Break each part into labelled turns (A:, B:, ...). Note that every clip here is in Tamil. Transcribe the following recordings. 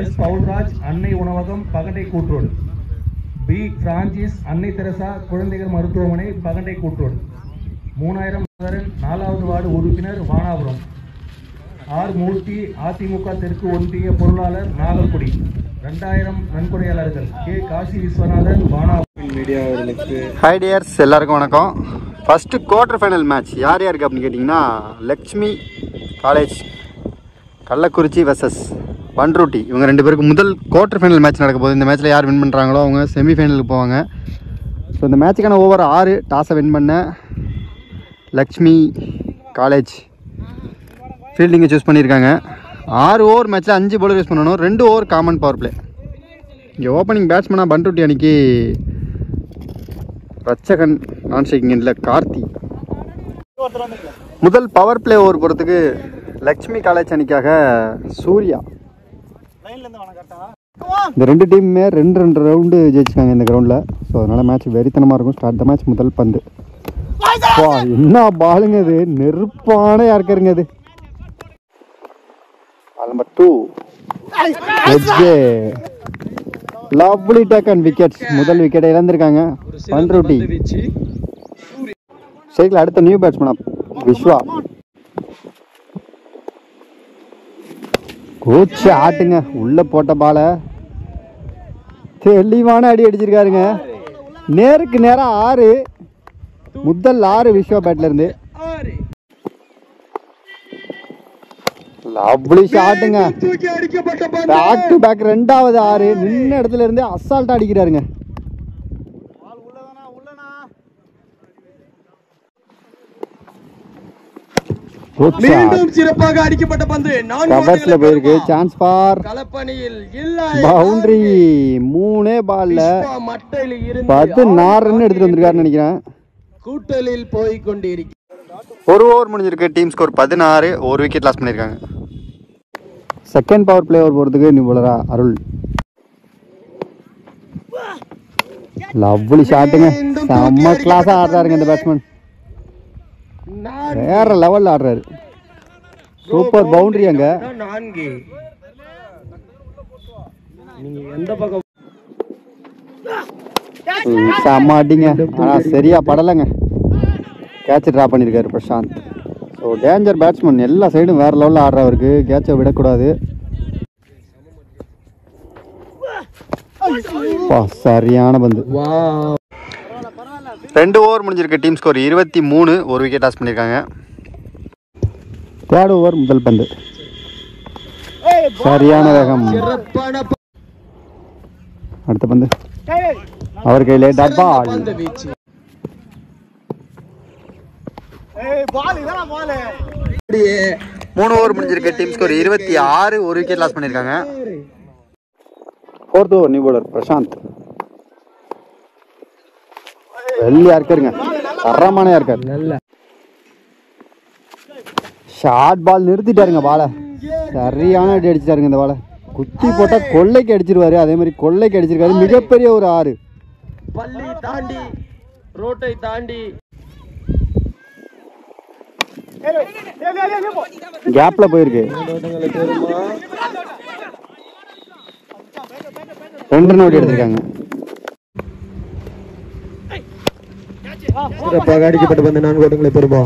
A: எஸ் பவுல்ராஜ் அன்னை உணவகம் பகண்டை கூற்றோடு, பி பிரான்சிஸ் அன்னை தெரசா குழந்தைகள் மருத்துவமனை பகண்டை கூற்றோடு, 3000 4வது வார்டு உறுப்பினர் வானாபுரம், ஆர் மூர்த்தி அதிமுக தெற்கு ஒன்றிய பொருளாளர் நாகல்குடி, 2000 நன்கொடையாளர்கள் கே காசி விஸ்வநாதன் வானாபுரம் மீடியா அவர்களுக்கு.
B: ஹை டியர்ஸ், எல்லாருக்கும் வணக்கம். ஃபர்ஸ்ட் குவார்டர் ஃபைனல் மேட்ச் யார் யாருக்கு அப்படின்னு கேட்டிங்கன்னா, லக்ஷ்மி காலேஜ் கள்ளக்குறிச்சி வெர்சஸ் பண்ருட்டி, இவங்க 2 பேருக்கு முதல் குவார்டர் ஃபைனல் மேட்ச் நடக்க போகுது. இந்த மேட்ச்சில் யார் வின் பண்ணுறாங்களோ அவங்க செமிஃபைனலுக்கு போவாங்க. ஸோ இந்த மேட்சுக்கான ஓவர் 6 டாஸை வின் பண்ண லக்ஷ்மி காலேஜ் ஃபீல்டிங்கை சூஸ் பண்ணியிருக்காங்க. 6 ஓவர் மேட்ச்சில் 5 பவுலர் யூஸ் பண்ணணும், 2 ஓவர் காமன் பவர் பிளே. இங்கே ஓப்பனிங் பேட்ஸ்மேனாக பண்ருட்டி அன்னைக்கு ரச்சகன், நான் ஷேக்கிங் இல்லை கார்த்தி. முதல் பவர் பிளே ஓவர் போகிறதுக்கு லக்ஷ்மி காலேஜ் அணிக்காக சூர்யா. இந்த 2 டீமுமே 2 ரவுண்டு ஜெயிச்சிருக்காங்க இந்த கிரவுண்டில். ஸோ அதனால் மேட்ச் வெறித்தனமாக இருக்கும். Start the match. முதல் பந்து. என்ன பாலுங்க இது, நெருப்பான யாருக்காருங்க அது. Number 2 lovely take and wickets. முதல் விக்கெட்டை இழந்திருக்காங்க பண்ருட்டி. சைக்கிள் அடுத்த நியூ பேட்ஸ்மேனா விஸ்வா. கோச்சு ஆட்டுங்க, உள்ள போட்ட பால தெளிவான அடி அடிச்சிருக்காருங்க. நேருக்கு நேரம் 6, முதல் 6 விஸ்வா பேட்ல இருந்து. லவ்லி ஷாட்டுங்க, பேக் டு பேக் 2வது 6. நின்ன இடத்துல இருந்து அசால்ட்டா அடிக்கிறாருங்க.
A: மீண்டும் சிறப்பாக அடிக்கப்பட்ட பந்து
B: கவர்ஸ்ல போயிருக்கு. Chance for
A: கலப்பணியில்
B: boundary. 3 பால்ல 14 ரன் எடுத்துட்டு வந்திருக்காருன்னு நினைக்கிறேன்.
A: கூட்டலில் போய் கொண்டிருக்கிறது.
B: 1 ஓவர் முடிஞ்சிருக்கு. Team score 16. 1 விக்கெட் லாஸ் பண்ணியிருக்காங்க. செகண்ட் பவர் பிளே ஓவர் போகிறதுக்கு நியூ பவுலரா அருள். லவ்லி ஷாட்டுங்க, செம்ம கிளாஸாக ஆடுறாருங்க இந்த பேட்ஸ்மேன். வேற லெவலில் ஆடுறாரு. Super boundary. அங்க
A: 4. நீங்க எந்த பக்கம்
B: செம்ம அடிங்க, ஆனால் சரியா படலைங்க. கேட்ச் ட்ரா பண்ணியிருக்காரு பிரசாந்த். ஸோ டேஞ்சர் பேட்ஸ்மேன், எல்லா சைடும் வேறு லெவலில் ஆடுறவருக்கு கேட்சை விடக்கூடாது. சரியான பந்து. 2 ஓவர் முடிஞ்சிருக்கு. Team score 23. 1 விக்கெட் லாஸ் பண்ணியிருக்காங்க. 3rd ஓவர் முதல் பந்து. சரியான வேகம். அடுத்த பந்து அவர் கையிலே டப்பா. 3 ஓவர் முடிஞ்சிருக்கு. Team score 26. 1 விக்கெட் லாஸ் பண்ணியிருக்காங்க. 4th over new bowler Prashanth. வெள்ளியா இருக்காருங்க, தரமான இருக்காரு. நல்ல ஷார்ட் பால் நிறுத்திட்டாருங்க. பாலை சரியான அடி அடிச்சிட்டாருங்க. இந்த பாலை குத்தி போட்டா கொள்ளைக்கு அடிச்சிருவாரு. அதே மாதிரி கொள்ளைக்கு அடிச்சிருக்காரு. மிகப்பெரிய ஒரு 6.
A: பள்ளி தாண்டி ரோட்டை தாண்டி
B: கேப்ல போயிருக்கு. 2 ரன் எடுத்திருக்காங்க.
A: சிறப்பாக அடிக்கப்பட்ட பந்து 4 ஓட்டங்களை பெறுமா.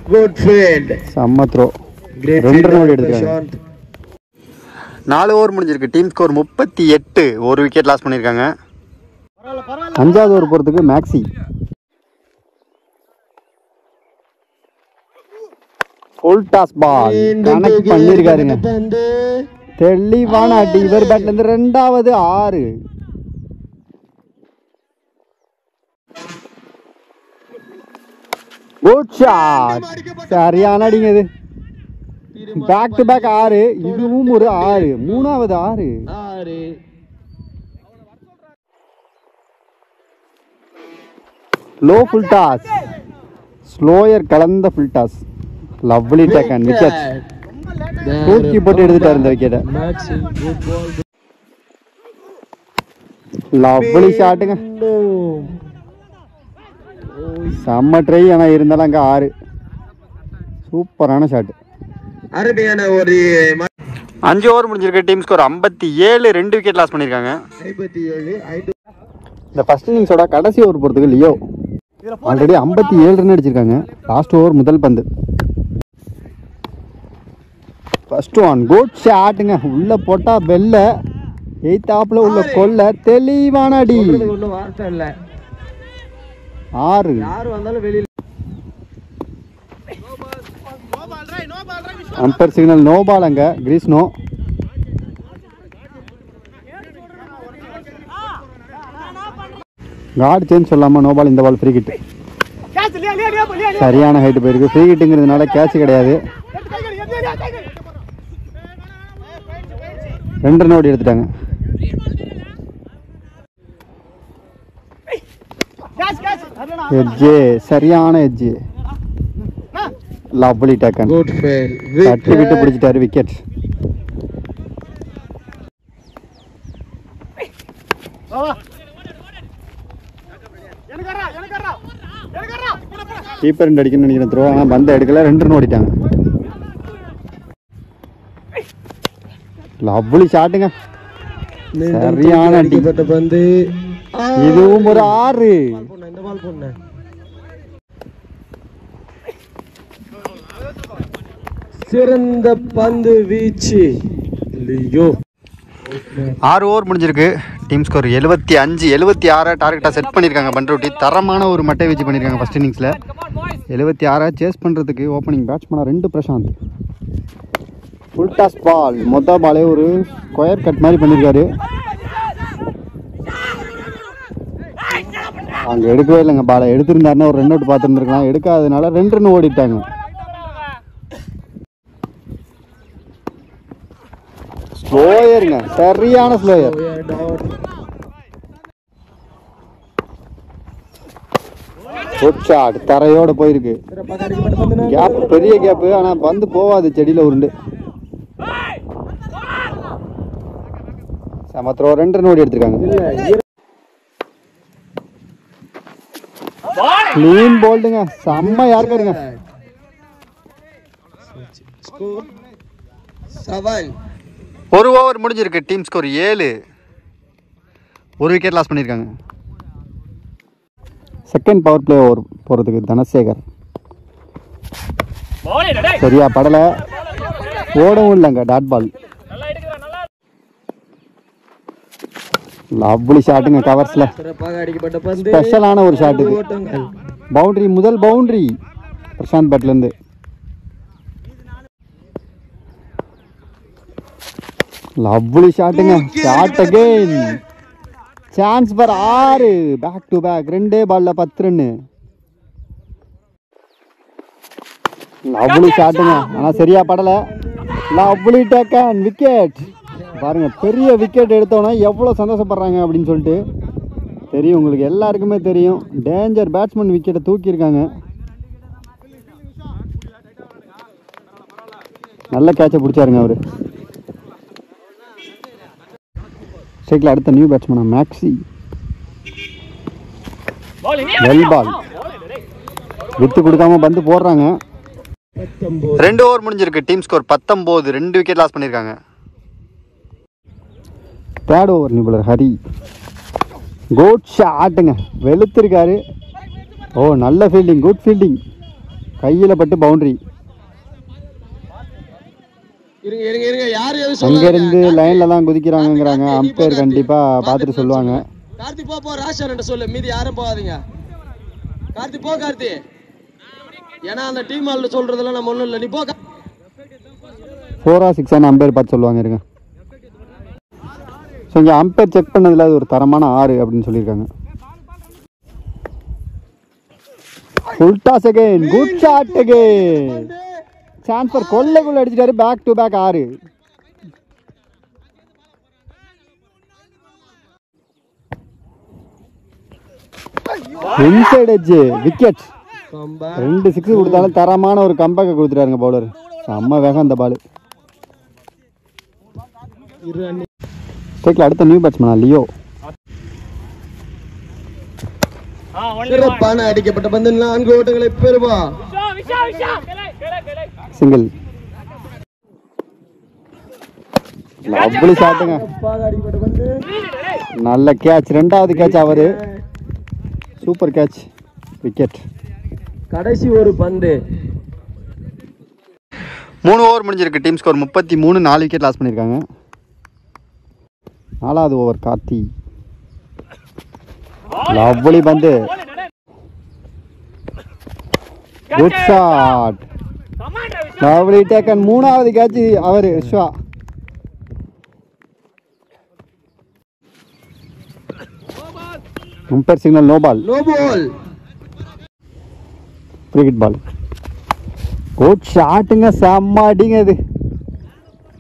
A: குட் ஃபீல்ட்,
B: செம்ம த்ரோ. 2 ரன் எடுத்திருக்காங்க. 4 ஓவர் முடிஞ்சிருக்கு. Team score 38. 1 விக்கெட் லாஸ் பண்ணியிருக்காங்க. 5வது ஓவர் போகிறதுக்கு Maxi. Full toss ball connect பண்ணியிருக்காருங்க. தெளிவான அடி. இவர் பேட்ல இருந்து 2வது 6. குட் ஷாட், சரியான அடிங்க இது. Back to back 6. இதுவும் ஒரு 6. 3வது 6. லோ ஃபுல் டாஸ், ஸ்லோயர் கலந்த full toss. Lovely take and wicket. தூக்கி போட்டு எடுத்துட்டாரு இந்த விக்கெட்டை. லவ்லி ஷாட்டுங்க, செம்ம ட்ரை. ஆனால் இருந்தாலும் அங்கே 6. சூப்பரான ஷாட்.
A: அருமையான ஒரு
B: 5 ஓவர் முடிஞ்சிருக்கு. டீம் ஸ்கோர் 57, 2 விக்கெட் லாஸ் பண்ணியிருக்காங்க.
C: 57.
B: இந்த ஃபர்ஸ்ட் இன்னிங்ஸோட கடைசி ஓவர் போகிறதுக்கு லியோ ஆல்ரெடி 57 ரன் அடிச்சிருக்காங்க. லாஸ்ட் ஓவர் முதல் பந்து. ஃபர்ஸ்ட் ஒன் குட் ஷாட்டுங்க. உள்ள போட்டா வெள்ள, எய்த்தாப்புல உள்ள கொல்ல, தெளிவான அடி.
C: ஒன்றும் வார்த்தை இல்லை.
B: 6
C: யார் வந்தாலும் வெளியில்.
B: Umpire signal no ball. அங்கே கிரீஸ் நோ. கார்டு சேஞ்ச் சொல்லாமல் நோ பால். இந்த பால் ஃப்ரீ கிட். சரியான ஹைட்டு போயிருக்கு. ஃப்ரீ கிட்டுங்கிறதுனால கேட்ச் கிடையாது. 2 ரன் ஓடி எடுத்துட்டாங்க. எட்ஜே, சரியான எட்ஜு. Lovely taken. தட்டி விட்டு பிடிச்சிட்டாரு. விக்கெட். கீப்பர் ரெண்டு அடிக்கணும்னு நினைக்கிறேன் த்ரோ. ஆனால் பந்து எடுக்கல. 2 ரன் ஓடிட்டாங்க. லவ்லி ஷாட்டுங்க. சரியான அடி.
C: பந்து
B: இதுவும் ஒரு 6.
C: இந்த பால் போன சிறந்த பந்து வீச்சு லியோ.
B: 6 ஓவர் முடிஞ்சிருக்கு. டீம் ஸ்கோர் 75, 76 டார்கெட்டாக செட் பண்ணியிருக்காங்க பண்ருட்டி. தரமான ஒரு மட்டை வீச்சு பண்ணியிருக்காங்க ஃபர்ஸ்ட் இன்னிங்ஸில். 76 சேஸ் பண்ணுறதுக்கு ஓப்பனிங் பேட்ஸ்மேனாக 2 பிரசாந்த். Full toss ball. மொத்த பாலே ஒரு ஸ்கொயர் கட் மாதிரி பண்ணியிருக்காரு. அங்கே எடுக்கவே இல்லைங்க பாலை. எடுத்திருந்தாருன்னா ஒரு 2 அவுட் பார்த்துருந்துருக்கலாம். எடுக்காததுனால 2 ரன் ஓடிட்டாங்க. ஸ்லோயருங்க, சரியான ஸ்லோயர். Good shot. தரையோட போயிருக்கு. கேப் பெரிய கேப்பு. ஆனால் பந்து போவாது. செடியில் உருண்டு. சமத்ரோ 2 ரன் ஓடி எடுத்திருக்காங்க. கிளீன் போல்டுங்க. செம்ம யாருக்கா இருங்க.
C: 7.
B: 1 ஓவர் முடிஞ்சிருக்கு. டீம் ஸ்கோர் 7, 1 விக்கெட் லாஸ் பண்ணியிருக்காங்க. செகண்ட் பவர் பிளே ஓவர் போகிறதுக்கு தனசேகர். சரியா படலை. ஓடவும் இல்லைங்க. Dot ball. லவ்லி ஷாட்டுங்க. கவர்ஸில் ஸ்பெஷலான ஒரு ஷாட் இது. பவுண்டரி, முதல் பவுண்டரி பிரசாந்த் பேட்லேருந்து. லவ்லி ஷாட்டுங்க. Shot again. Chance for 6. Back to back. 2 பால்ல 10 ரன்னு. லவ்லி ஷாட்டுங்க. ஆனால் சரியா படலை. Lovely taken. விக்கெட். பாருங்க, பெரிய விக்கெட் எடுத்தோன்னா எவ்வளோ சந்தோஷப்படுறாங்க அப்படின்னு சொல்லிட்டு தெரியும். உங்களுக்கு எல்லாருக்குமே தெரியும். டேஞ்சர் பேட்ஸ்மேன் விக்கெட்டை தூக்கியிருக்காங்க. நல்ல கேட்சை பிடிச்சாருங்க அவரு. ஸ்ட்ரைக்கில் அடுத்த நியூ பேட்ஸ்மேனா மேக்ஸி. Well ball. வித்து கொடுக்காம பந்து போடுறாங்க. 2 ஓவர் முடிஞ்சிருக்கு. டீம் ஸ்கோர் 19, 2 விக்கெட் லாஸ் பண்ணியிருக்காங்க. 3rd ஓவர் நிபுணர் ஹரி. குட் ஷாட்டுங்க. வெளுத்திருக்காரு. ஓ, நல்ல ஃபீல்டிங். Good fielding. கையில் பட்டு பவுண்டரி. அங்கேருந்து லைனில் தான் குதிக்கிறாங்கிறாங்க. அம்பையர் கண்டிப்பாக பார்த்துட்டு சொல்லுவாங்க.
C: கார்த்தி போ ராஷன் சொல்லு. மீதி யாரும் போகாதீங்க. கார்த்தி போ. கார்த்தி, ஏன்னா அந்த டீம் ஆள்ல சொல்றதெல்லாம் நம்ம ஒன்றும் இல்லை. நீ போ.
B: 4 or 6 அம்பையர் பார்த்து சொல்லுவாங்க. இருங்க. ஸோ இங்கே அம்பையர் செக் பண்ணதில் அது ஒரு தரமான 6 அப்படின்னு சொல்லியிருக்காங்க. Full toss again. Good shot again. Chance for கொள்ளைக்குள்ள அடிச்சிட்டாரு. Back to back 6. Inside edge. Wicket. 2 6 கொடுத்தாலும் தரமான ஒரு கம்பேக்கை கொடுத்துட்டாருங்க பவுலர். செம்ம வேகம் அந்த பால். ஸ்ட்ரைக்கில் அடுத்த நியூ பேட்ஸ்மேனா லியோ.
C: சிறப்பான அடிக்கப்பட்ட பந்து 4 ஓட்டங்களை பெறுவா.
B: சிங்கிள். அப்படி சாப்பிட்டுங்க. நல்ல கேட்ச், ரெண்டாவது கேட்ச் அவரு. Super catch, wicket.
C: கடைசி ஒரு பந்து.
B: 3 ஓவர் முடிஞ்சிருக்கு. டீம் ஸ்கோர் 33, 4 விக்கெட் லாஸ் பண்ணியிருக்காங்க. 4வது ஓவர் கார்த்தி. லவ்லி பந்து, குட் ஷாட், லவ்லி டேக்கன். 3வது கேட்ச் அவரு Viswa. Umpire signal no ball. Cricket ball. Good ஷாட்டுங்க, செம்ம அடிங்க. இது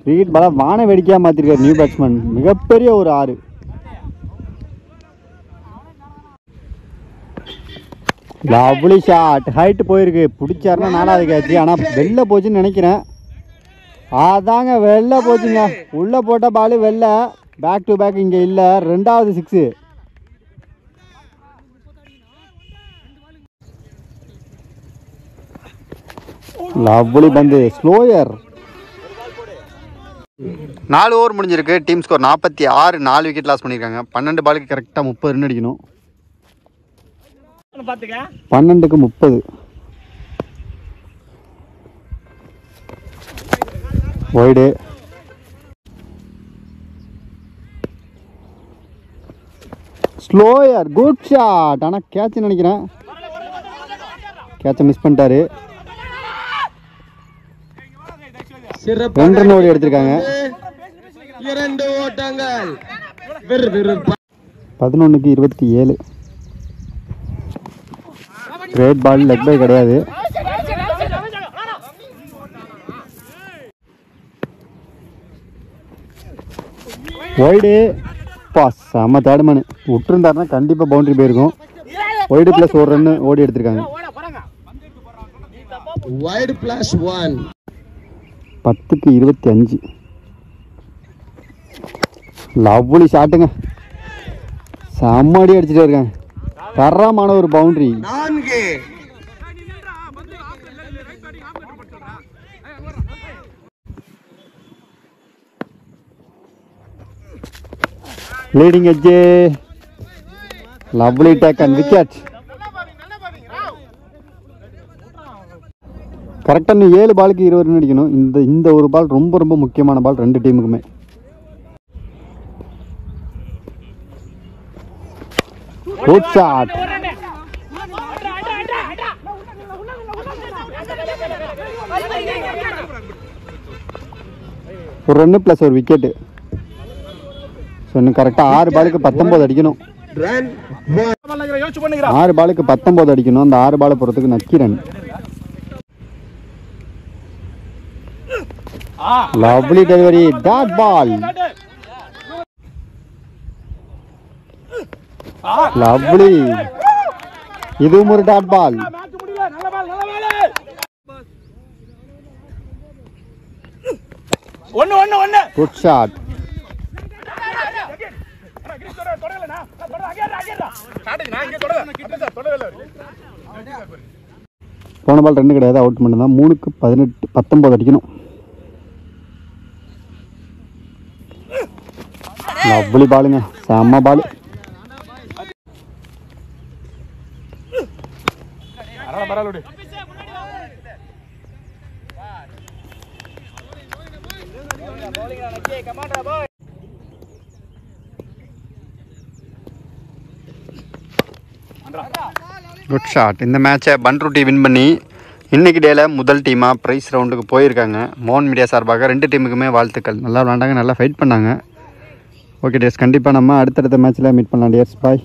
B: கிரிக்கெட் பாலை வான வேடிக்கையாக மாற்றிருக்காரு நியூ பேட்ஸ்மேன். மிகப்பெரிய ஒரு 6. லவ்லி ஷாட், ஹைட் போயிருக்கு. பிடிச்சாருன்னா 4வது கேட்ச். ஆனால் வெளில போச்சுன்னு நினைக்கிறேன். அதாங்க வெளில போச்சுங்க. உள்ளே போட்ட பால் வெளில. பேக் டு பேக் இங்கே இல்லை. 2வது 6. லவ்லி பந்து, ஸ்லோயர். 4 ஓவர் முடிஞ்சிருக்கு. டீம் ஸ்கோர் 46, 4 விக்கெட் லாஸ் பண்ணியிருக்காங்க. 12 பாலுக்கு கரெக்டாக 30 ரன் அடிக்கணும். 12க்கு 30. ஒய்டு. Slower, good shot. ஆனால் கேட்ச் நினைக்கிறேன். கேட்சை மிஸ் பண்ணிட்டாரு. 2 ரன் ஓடி எடுத்திருக்காங்க.
C: 2 ஓட்டங்கள்.
B: 11க்கு 27. கிரேட் பால், லெக் பை கிடையாது. Wide pass. செம்ம தேடுமனு. விட்டுருந்தாருன்னா கண்டிப்பாக பவுண்டரி போயிருக்கும். ஒய்டு ப்ளஸ் 1 ரன் ஓடி எடுத்திருக்காங்க.
C: White plus 1.
B: 10க்கு 25. லவ்லி ஷாட்டுங்க, செம்ம அடி அடிச்சுட்டே இருக்காங்க. தரமான ஒரு boundary.
C: 4.
B: Leading edge. Lovely taken, wicket. கரெக்டாக இன்னும் 7 பாலுக்கு 20 ரன் அடிக்கணும். இந்த ஒரு பால் ரொம்ப ரொம்ப முக்கியமான பால் 2 டீமுக்குமே. Good shot. ஒரு ரன்னு ப்ளஸ் ஒரு விக்கெட்டு. ஸோ இன்னும் கரெக்டாக 6 பாலுக்கு 19 அடிக்கணும். 6 பாலுக்கு 19 அடிக்கணும். அந்த 6 பாலை போகிறதுக்கு Nakkeeran. Lovely delivery, dot ball. Lovely, இதுவும் ஒரு டாட் பால். Good shot. போன பால் 2 கிடையாது, அவுட் மட்டும் தான். 3க்கு 19 அடிக்கணும். லவ்லி பாலுங்க, செம்ம பால். Good shot. இந்த மேட்சை பண்ருட்டி வின் பண்ணி இன்னைக்கு டேல முதல் டீமாக ப்ரைஸ் ரவுண்டுக்கு போயிருக்காங்க. மோகன் மீடியா சார்பாக 2 டீமுக்குமே வாழ்த்துக்கள். நல்லா விளாண்டாங்க, நல்லா ஃபைட் பண்ணாங்க. ஓகே டியர்ஸ், கண்டிப்பாக நம்ம அடுத்தடுத்த மேட்ச்சில் மீட் பண்ணலாம் டியர்ஸ். பாய்.